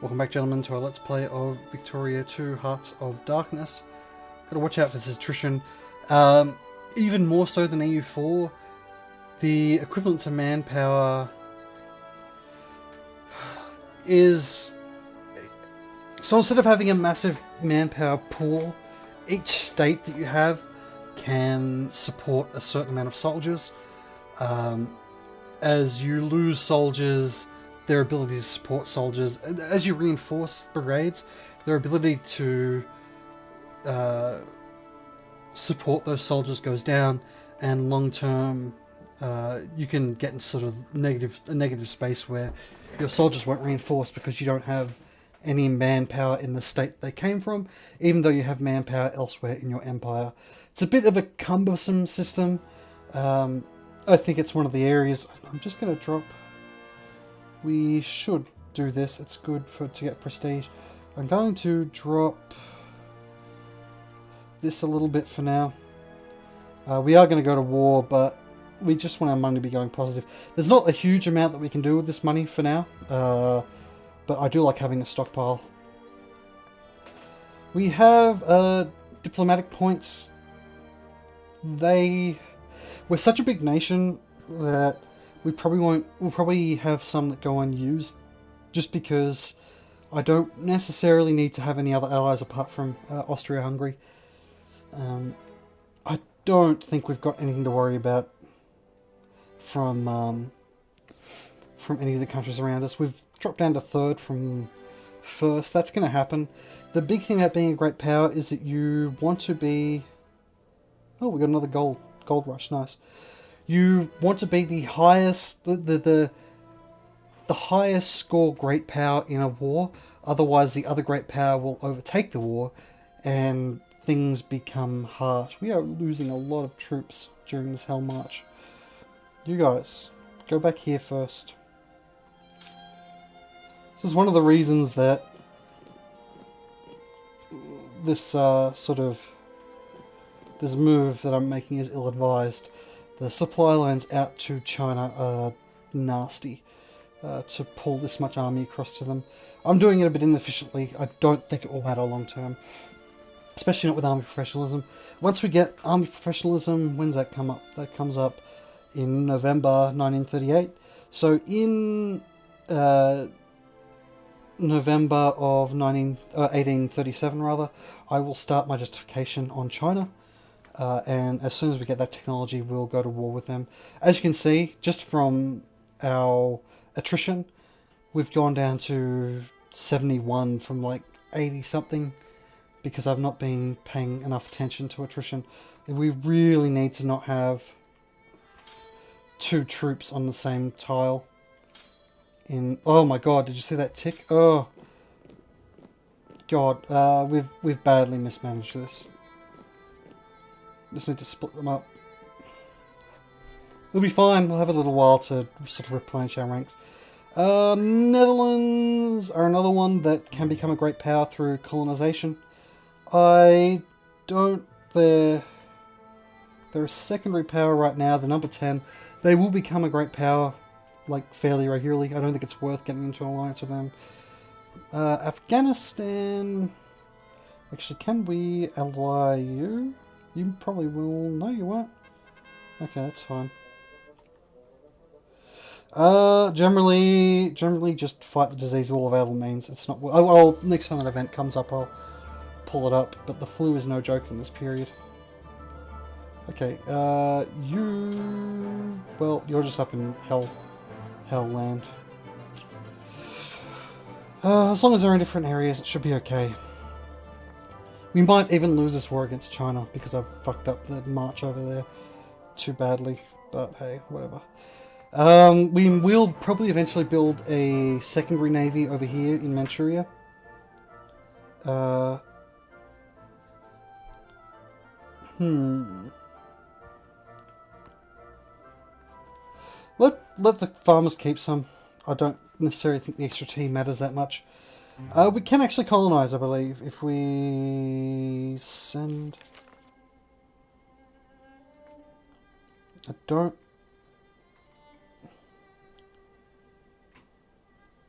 Welcome back, gentlemen, to our Let's Play of Victoria 2 Hearts of Darkness. Gotta watch out for this attrition. Even more so than EU4, the equivalent to manpower is... So instead of having a massive manpower pool, each state that you have can support a certain amount of soldiers. As you lose soldiers, their ability to support soldiers, as you reinforce brigades, their ability to support those soldiers goes down, and long term you can get in sort of a negative space where your soldiers won't reinforce because you don't have any manpower in the state they came from, even though you have manpower elsewhere in your empire. It's a bit of a cumbersome system. I think it's one of the areas... I'm just going to drop... We should do this. It's good to get prestige. I'm going to drop this a little bit for now. We are going to go to war, but we just want our money to be going positive. There's not a huge amount that we can do with this money for now, but I do like having a stockpile. We have diplomatic points. We're such a big nation that we'll probably have some that go unused, just because I don't necessarily need to have any other allies apart from Austria-Hungary. I don't think we've got anything to worry about from any of the countries around us. We've dropped down to third from first. That's going to happen. The big thing about being a great power is that you want to be... Oh, we got another gold rush. Nice. You want to be the highest, the highest score great power in a war. Otherwise, the other great power will overtake the war, and things become harsh. We are losing a lot of troops during this Hell March. You guys, go back here first. This is one of the reasons that this this move that I'm making is ill-advised. The supply lines out to China are nasty to pull this much army across to them. I'm doing it a bit inefficiently. I don't think it will matter long term, especially not with army professionalism. Once we get army professionalism, when's that come up? That comes up in November 1938. So in November of 1837, rather, I will start my justification on China. And as soon as we get that technology, we'll go to war with them. As you can see, just from our attrition, we've gone down to 71 from like 80 something, because I've not been paying enough attention to attrition. We really need to not have two troops on the same tile. Oh my god, did you see that tick? Oh god, we've badly mismanaged this. Just need to split them up. It'll be fine. We'll have a little while to sort of replenish our ranks. Netherlands are another one that can become a great power through colonization. They're a secondary power right now. They're number 10. They will become a great power, like, fairly regularly. I don't think it's worth getting into an alliance with them. Afghanistan... Actually, can we ally you? You probably will. No, you won't. Okay, that's fine. Generally just fight the disease with all available means. It's not... Oh, next time an event comes up, I'll pull it up. But the flu is no joke in this period. Okay, you... Well, you're just up in hell land. As long as they're in different areas, it should be okay. We might even lose this war against China because I've fucked up the march over there too badly. But hey, whatever. We will probably eventually build a secondary navy over here in Manchuria. Let the farmers keep some. I don't necessarily think the extra tea matters that much. We can actually colonize, I believe, if we send...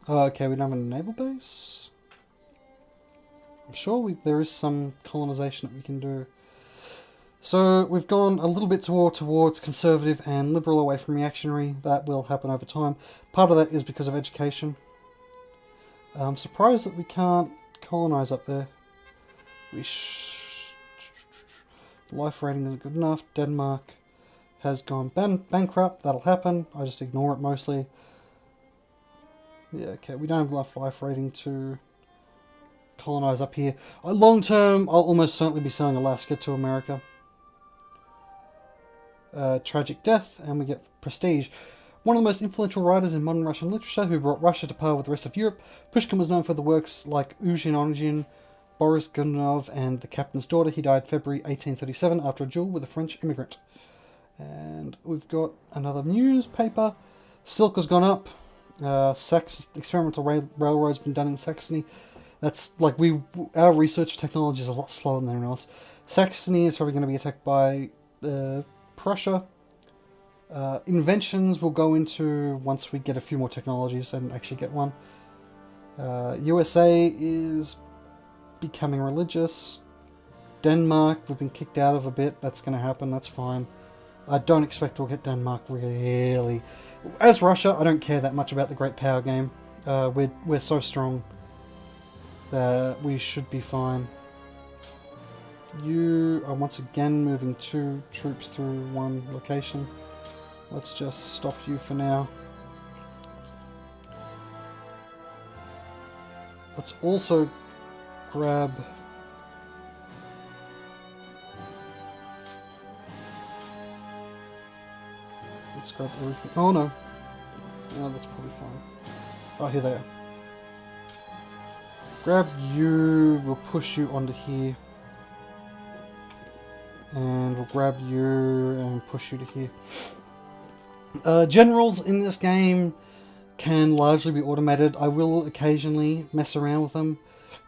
Oh, okay, we don't have a naval base. I'm sure there is some colonization that we can do. So we've gone a little bit towards conservative and liberal away from reactionary. That will happen over time. Part of that is because of education. I'm surprised that we can't colonize up there. Life rating isn't good enough. Denmark has gone bankrupt. That'll happen. I just ignore it mostly. Yeah, okay. We don't have enough life rating to colonize up here. Long term, I'll almost certainly be selling Alaska to America. Tragic death, and we get prestige. One of the most influential writers in modern Russian literature who brought Russia to par with the rest of Europe, Pushkin was known for the works like Eugene Onegin, Boris Godunov, and The Captain's Daughter. He died February 1837 after a duel with a French immigrant. And we've got another newspaper. Silk has gone up. Experimental railroads been done in Saxony. That's like our research technology is a lot slower than anyone else. Saxony is probably going to be attacked by Prussia. Inventions will go into once we get a few more technologies and actually get one. USA is becoming religious. Denmark, we've been kicked out of a bit. That's going to happen. That's fine. I don't expect we'll get Denmark really. As Russia, I don't care that much about the great power game. We're so strong that we should be fine. You are once again moving 2 troops through one location. Let's just stop you for now. Let's also grab... Let's grab everything. Oh no. No, that's probably fine. Oh, here they are. Grab you, we'll push you onto here. And we'll grab you and push you to here. Generals in this game can largely be automated. I will occasionally mess around with them,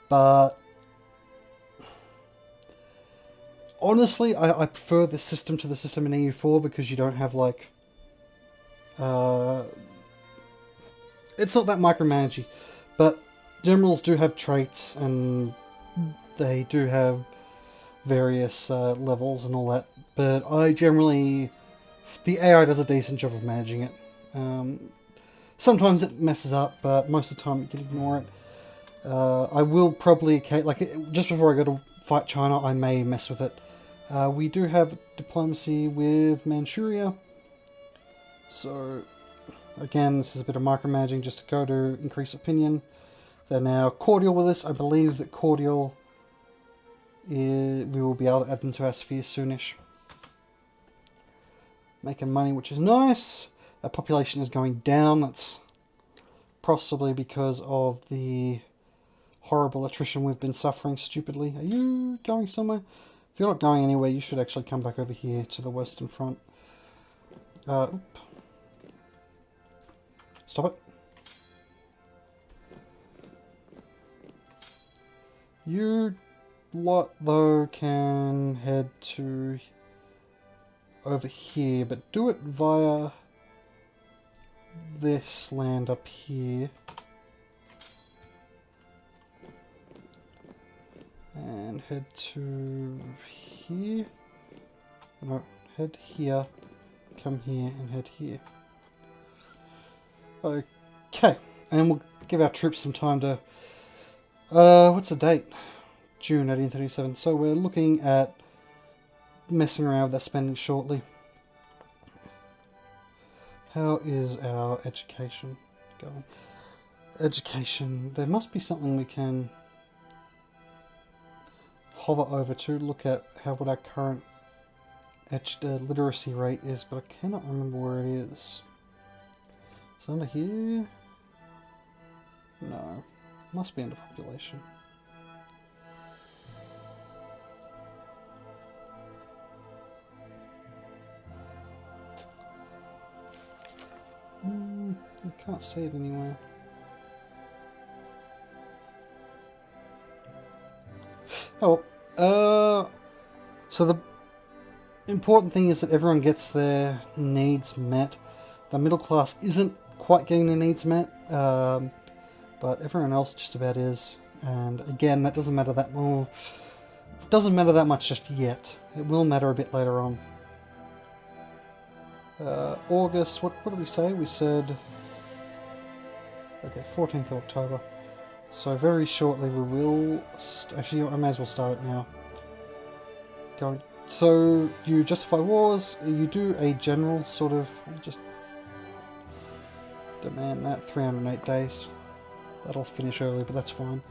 but honestly, I prefer this system to the system in EU4 because you don't have like... it's not that micromanagey, but generals do have traits and they do have various levels and all that, but I generally... The AI does a decent job of managing it. Sometimes it messes up, but most of the time you can ignore it. I will probably, just before I go to fight China, I may mess with it. We do have diplomacy with Manchuria. So, again, this is a bit of micromanaging just to go to increase opinion. They're now cordial with us. I believe that cordial, we will be able to add them to our sphere soonish. Making money, which is nice. Our population is going down. That's possibly because of the horrible attrition we've been suffering stupidly. Are you going somewhere? If you're not going anywhere, you should actually come back over here to the Western Front. Stop it. You lot, though, can head to over here, but do it via this land up here. And head to here. No, head here, come here, and head here. Okay, and we'll give our troops some time to... what's the date? June 1837. So we're looking at messing around with that spending shortly. How is our education going? Education. There must be something we can hover over to look at what our current literacy rate is, but I cannot remember where it is. Is it under here? No. Must be under population. I can't see it anywhere. Oh, so the important thing is that everyone gets their needs met. The middle class isn't quite getting their needs met. but everyone else just about is. And again, that doesn't matter that more. Doesn't matter that much just yet. It will matter a bit later on. August, what did we say? We said... Okay, 14th of October. So very shortly we will... Actually, I may as well start it now. So, you justify wars, you do a general sort of... Just demand that, 308 days. That'll finish early, but that's fine.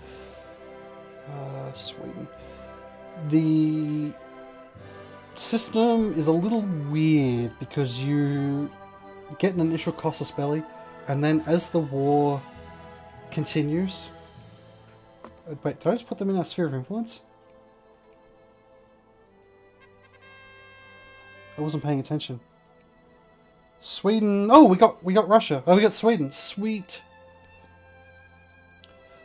Sweden. The system is a little weird because you get an initial casus belli, and then as the war continues... Wait, did I just put them in our sphere of influence? I wasn't paying attention. Sweden... Oh, we got Russia. Oh, we got Sweden. Sweet.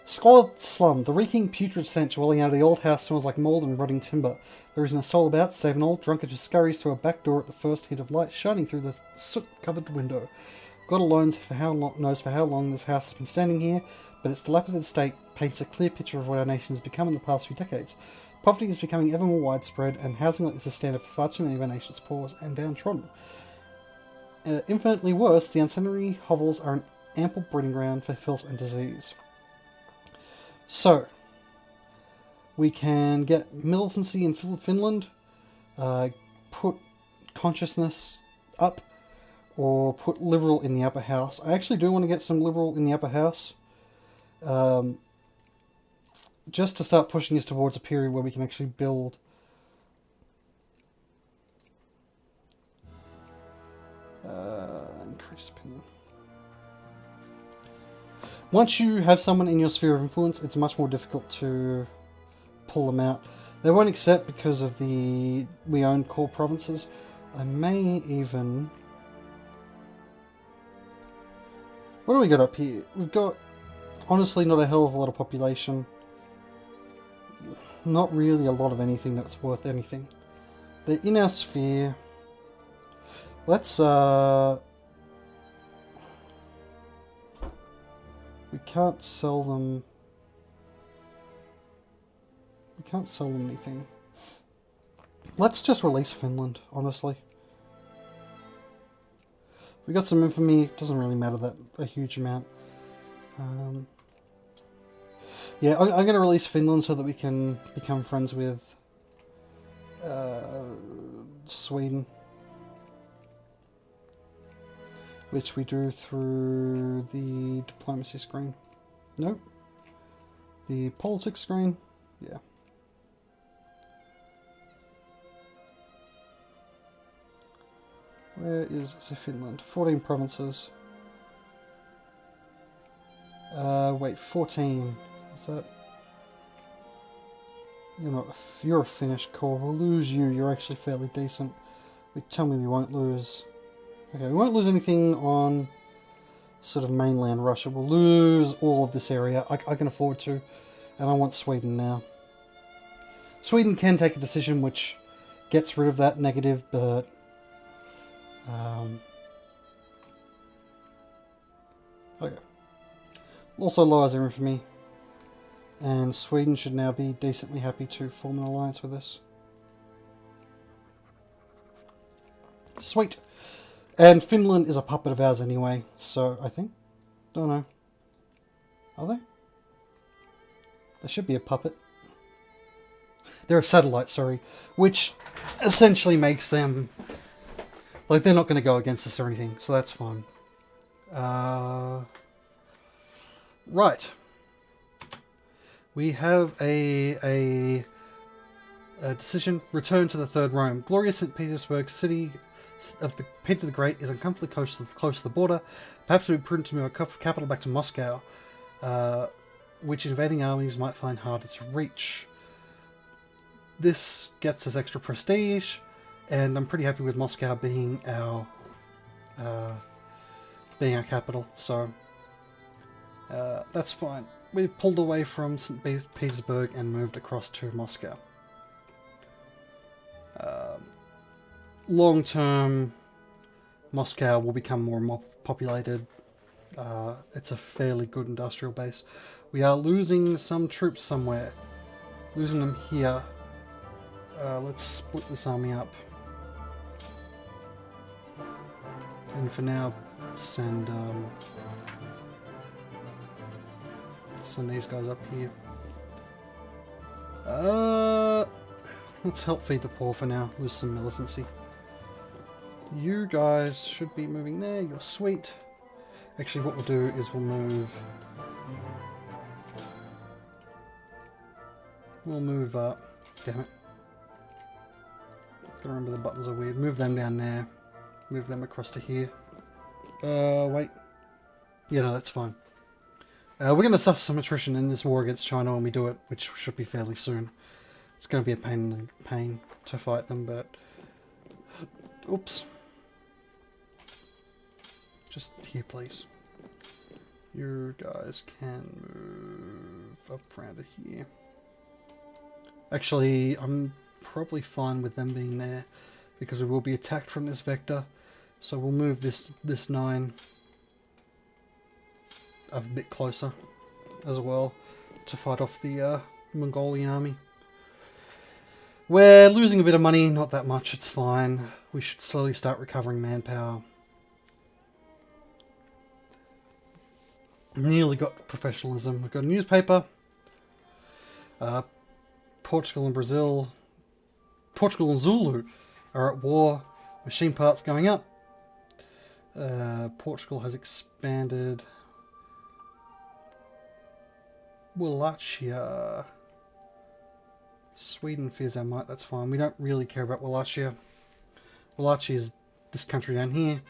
Squalid slum. The reeking putrid stench welling out of the old house smells like mould and rotting timber. There isn't a soul about, save an old drunkard who scurries through a back door at the first hint of light shining through the soot-covered window. God alone knows for how long this house has been standing here, but its dilapidated state paints a clear picture of what our nation has become in the past few decades. Poverty is becoming ever more widespread, and housing like this is standard for far too many of our nation's poor and downtrodden. Infinitely worse, the unsanitary hovels are an ample breeding ground for filth and disease. So, we can get militancy in Finland, put consciousness up, or put liberal in the upper house. I actually do want to get some liberal in the upper house, just to start pushing us towards a period where we can actually build increase opinion. Once you have someone in your sphere of influence, it's much more difficult to pull them out. They won't accept because of we own core provinces. I may even... What do we got up here? We've got, honestly, not a hell of a lot of population. Not really a lot of anything that's worth anything. They're in our sphere. Let's, we can't sell them... We can't sell them anything. Let's just release Finland, honestly. We got some infamy, doesn't really matter that a huge amount. Yeah, I'm going to release Finland so that we can become friends with Sweden. Which we do through the diplomacy screen. Nope. The politics screen? Yeah. Where is Finland? 14 provinces. Wait, 14. Is that... You're a Finnish core. We'll lose you. You're actually fairly decent. Tell me we won't lose... Okay, we won't lose anything on sort of mainland Russia. We'll lose all of this area. I can afford to. And I want Sweden now. Sweden can take a decision which gets rid of that negative, but... okay. Also lowers everything for me. And Sweden should now be decently happy to form an alliance with us. Sweet! And Finland is a puppet of ours anyway, so I think... Don't know. Are they? They should be a puppet. They're a satellite, sorry. Which essentially makes them... Like, they're not going to go against us or anything, so that's fine. Right. We have a decision. Return to the Third Rome. Glorious St. Petersburg, city of the Peter the Great, is uncomfortably close to the border. Perhaps it would be prudent to move our capital back to Moscow, which invading armies might find harder to reach. This gets us extra prestige, and I'm pretty happy with Moscow being our capital, so that's fine. We've pulled away from St. Petersburg and moved across to Moscow. Long term, Moscow will become more and more populated. It's a fairly good industrial base. We are losing some troops somewhere. Losing them here. Let's split this army up. And for now, send these guys up here. Let's help feed the poor for now. Lose some militancy. You guys should be moving there. You're sweet. Actually, what we'll do is we'll move. Damn it. Gotta remember the buttons are weird. Move them down there. Move them across to here. Wait. Yeah, no, that's fine. We're going to suffer some attrition in this war against China when we do it, which should be fairly soon. It's going to be a pain to fight them, but... Oops. Just here, please. You guys can move up around to here. Actually, I'm probably fine with them being there, because we will be attacked from this vector. So we'll move this 9 a bit closer as well to fight off the Mongolian army. We're losing a bit of money, not that much, it's fine. We should slowly start recovering manpower. Nearly got professionalism. We've got a newspaper. Portugal and Brazil. Portugal and Zulu are at war. Machine parts going up. Portugal has expanded. Wallachia. Sweden fears our might, that's fine. We don't really care about Wallachia. Wallachia is this country down here.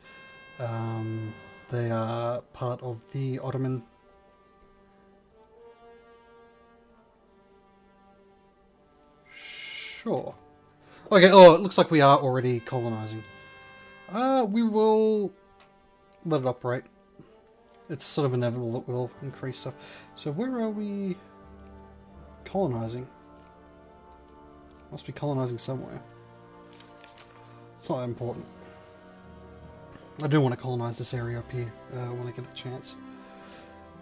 They are part of the Ottoman. Sure. Okay, oh, it looks like we are already colonizing. We will let it operate. It's sort of inevitable that we'll increase stuff. So where are we colonizing? Must be colonizing somewhere. It's not that important. I do want to colonize this area up here when I get a chance.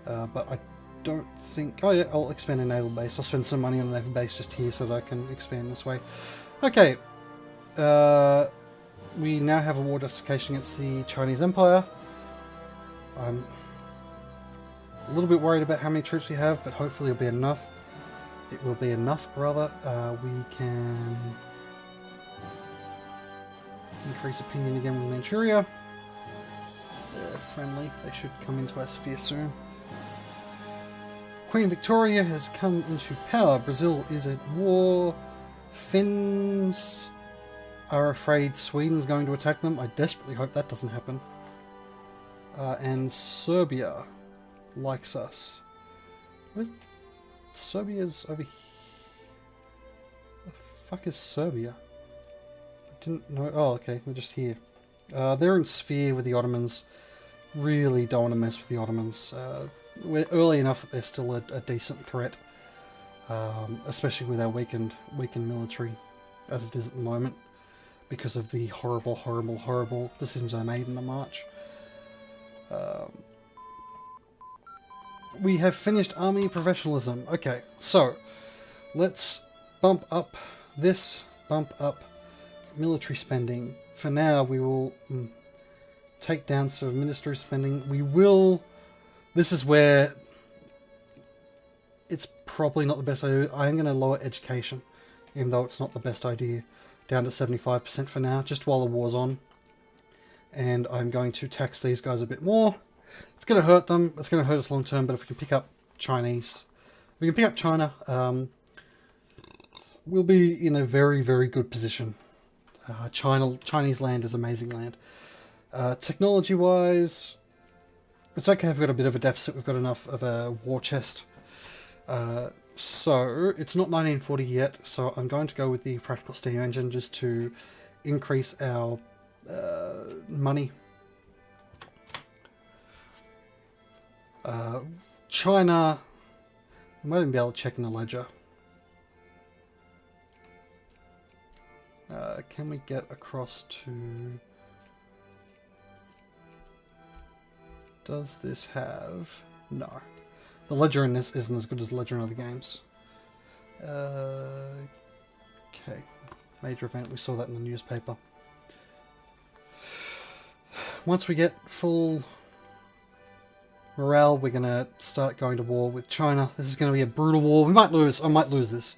But I don't think... Oh yeah, I'll expand a naval base. I'll spend some money on a naval base just here so that I can expand this way. Okay. We now have a war justification against the Chinese Empire. I'm a little bit worried about how many troops we have, but hopefully it'll be enough. It will be enough, rather. We can increase opinion again with Manchuria. They're friendly. They should come into our sphere soon. Queen Victoria has come into power. Brazil is at war. Finns are afraid Sweden's going to attack them. I desperately hope that doesn't happen. And Serbia likes us. Where's Serbia's over here? The fuck is Serbia? I didn't know. Oh, okay, they're just here. They're in sphere with the Ottomans. Really don't want to mess with the Ottomans. We're early enough that they're still a decent threat, especially with our weakened military, as it is at the moment, because of the horrible decisions I made in the March. We have finished army professionalism. Okay, so let's bump up this, bump up military spending. For now, we will take down some administrative spending. We will... This is where it's probably not the best idea. I'm going to lower education, even though it's not the best idea, down to 75% for now, just while the war's on. And I'm going to tax these guys a bit more. It's going to hurt them. It's going to hurt us long term, but if we can pick up Chinese... We can pick up China. We'll be in a very, very good position. Chinese land is amazing land. Technology-wise, it's okay if we've got a bit of a deficit. We've got enough of a war chest. So, it's not 1940 yet, so I'm going to go with the practical steam engine just to increase our money. China, we might even be able to check in the ledger. Can we get across to Does this have... No. The ledger in this isn't as good as the ledger in other games. Okay. Major event, we saw that in the newspaper. Once we get full morale, we're going to start going to war with China. This is going to be a brutal war. We might lose. I might lose this.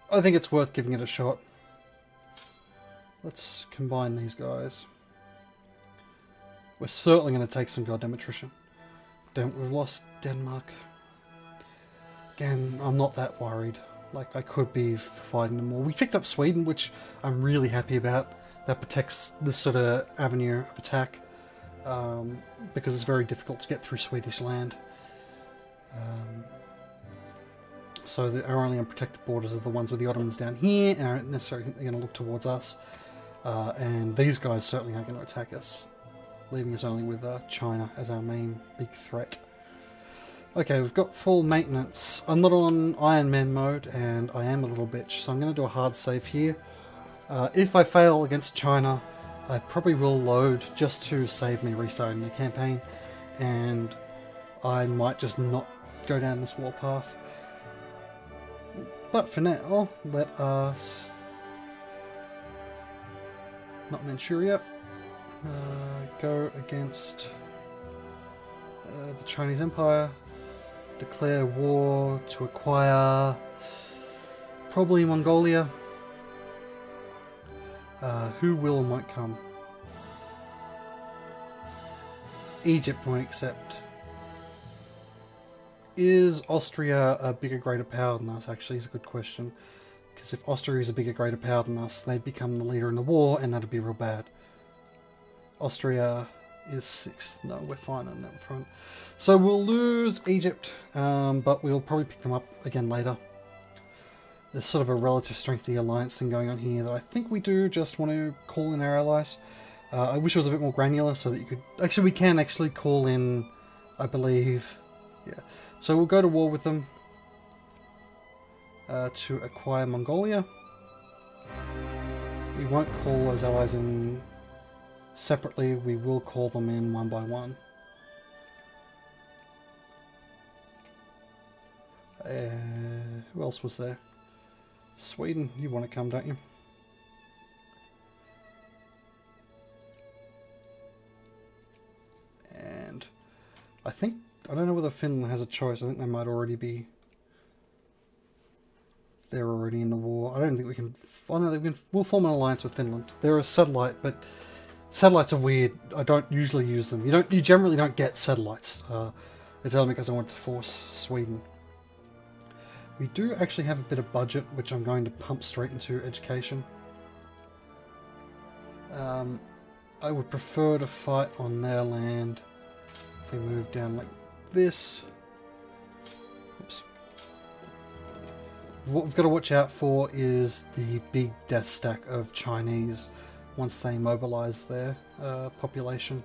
I think it's worth giving it a shot. Let's combine these guys. We're certainly going to take some goddamn attrition. Damn, we've lost Denmark. Again, I'm not that worried. Like, I could be fighting them more. We picked up Sweden, which I'm really happy about. That protects this sort of avenue of attack. Because it's very difficult to get through Swedish land. So our only unprotected borders are the ones with the Ottomans down here, and aren't necessarily going to look towards us. And these guys certainly aren't going to attack us, leaving us only with China as our main big threat. Okay, we've got full maintenance. I'm not on Iron Man mode, and I am a little bitch, so I'm going to do a hard save here. If I fail against China, I probably will load just to save me restarting the campaign, and I might just not go down this warpath. But for now, let us... not Manchuria. Go against the Chinese Empire. Declare war to acquire probably Mongolia. Who will and won't come? Egypt won't accept. Is Austria a bigger, greater power than us? Actually, is a good question. Because if Austria is a bigger, greater power than us, they become the leader in the war, and that'd be real bad. Austria is 6th. No, we're fine on that front. So we'll lose Egypt, but we'll probably pick them up again later. There's sort of a relative strength of the alliance thing going on here that I think we do just want to call in our allies. I wish it was a bit more granular so that you could... Actually, we can actually call in, I believe... Yeah. So we'll go to war with them to acquire Mongolia. We won't call those allies in separately, we will call them in one by one. Who else was there? Sweden, you want to come, don't you? And I think, I don't know whether Finland has a choice. I think they might already be... They're already in the war. I don't think we can... Oh no, we'll form an alliance with Finland. They're a satellite, but satellites are weird. I don't usually use them. You generally don't get satellites. It's only because I want to force Sweden. We do actually have a bit of budget, which I'm going to pump straight into education. I would prefer to fight on their land if we move down like this. Oops. What we've got to watch out for is the big death stack of Chinese once they mobilize their population.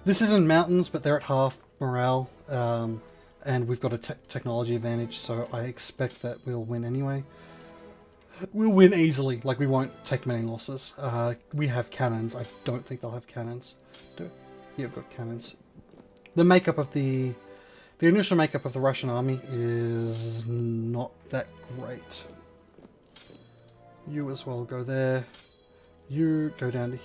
This is in mountains, but they're at half morale, and we've got a technology advantage, so I expect that we'll win anyway. We'll win easily, like we won't take many losses. We have cannons. I don't think they'll have cannons. Yeah, we've got cannons. The makeup of the initial makeup of the Russian army is not that great. You as well go there. You go down to...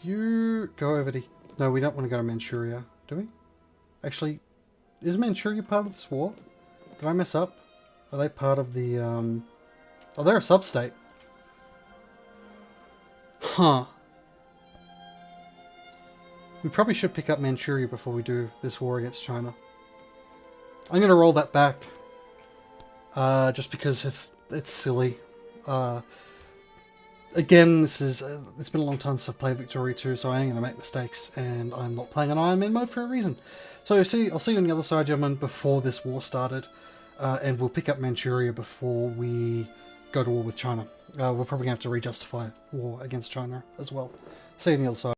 You go over to... No, we don't want to go to Manchuria, do we? Actually, is Manchuria part of this war? Did I mess up? Are they part of the... Oh, they're a sub-state. Huh. We probably should pick up Manchuria before we do this war against China. I'm going to roll that back. Just because it's silly. Again, it's been a long time since I've played Victoria 2, so I am going to make mistakes, and I'm not playing on Iron Man mode for a reason. So I'll see you on the other side, gentlemen, before this war started, and we'll pick up Manchuria before we go to war with China. We're probably going to have to re-justify war against China as well. See you on the other side.